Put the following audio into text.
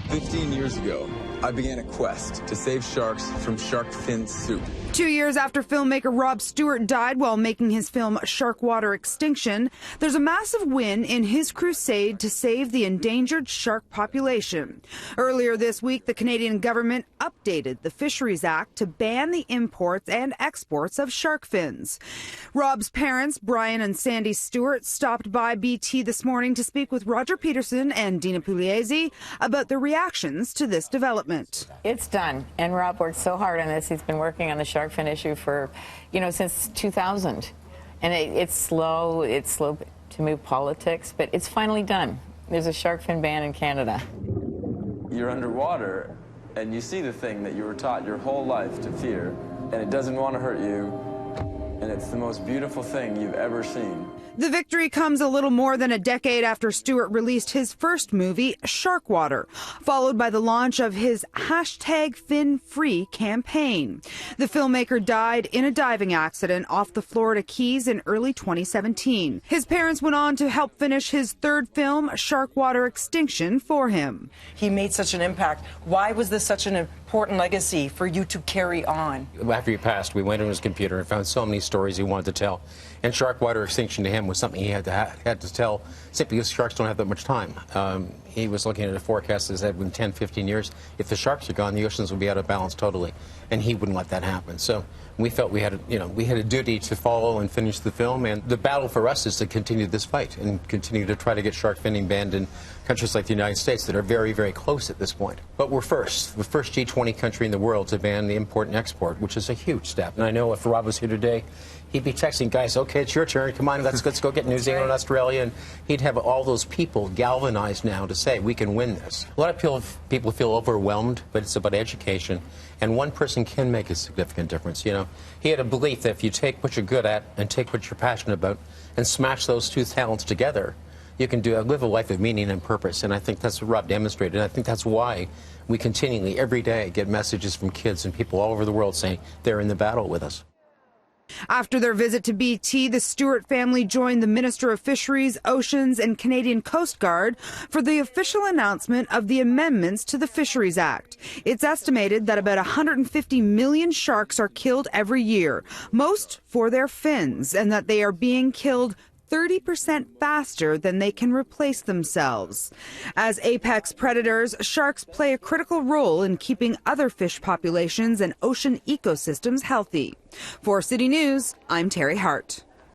15 years ago, I began a quest to save sharks from shark fin soup. 2 years after filmmaker Rob Stewart died while making his film Sharkwater Extinction, there's a massive win in his crusade to save the endangered shark population. Earlier this week, the Canadian government updated the Fisheries Act to ban the imports and exports of shark fins. Rob's parents, Brian and Sandy Stewart, stopped by BT this morning to speak with Roger Peterson and Dina Pugliese about the reactions to this development. It's done, and Rob worked so hard on this. He's been working on the shark fin issue for, since 2000. And it's slow to move politics, but it's finally done. There's a shark fin ban in Canada. You're underwater, and you see the thing that you were taught your whole life to fear, and it doesn't want to hurt you, and it's the most beautiful thing you've ever seen. The victory comes a little more than a decade after Stewart released his first movie, Sharkwater, followed by the launch of his #FinFree campaign. The filmmaker died in a diving accident off the Florida Keys in early 2017. His parents went on to help finish his third film, Sharkwater Extinction, for him. He made such an impact. Why was this such an important legacy for you to carry on? After he passed, we went on his computer and found so many stories he wanted to tell. And Sharkwater Extinction to him was something he had to tell simply because sharks don't have that much time. He was looking at a forecast that said within 10, 15 years, if the sharks are gone, the oceans will be out of balance totally. And he wouldn't let that happen. So we felt we had a duty to follow and finish the film. And the battle for us is to continue this fight and continue to try to get shark finning banned in countries like the United States that are very, very close at this point. But we're first, the first G20 country in the world to ban the import and export, which is a huge step. And I know if Rob was here today, he'd be texting guys, okay, it's your turn, come on, let's go get New Zealand and Australia. And he'd have all those people galvanized now to say, we can win this. A lot of people feel overwhelmed, but it's about education. And one person can make a significant difference. He had a belief that if you take what you're good at and take what you're passionate about and smash those two talents together, you can live a life of meaning and purpose. And I think that's what Rob demonstrated. And I think that's why we continually, every day, get messages from kids and people all over the world saying they're in the battle with us. After their visit to BT, the Stewart family joined the Minister of Fisheries, Oceans and Canadian Coast Guard for the official announcement of the amendments to the Fisheries Act. It's estimated that about 150 million sharks are killed every year, most for their fins, and that they are being killed 30% faster than they can replace themselves. As apex predators, sharks play a critical role in keeping other fish populations and ocean ecosystems healthy. For City News, I'm Terry Hart.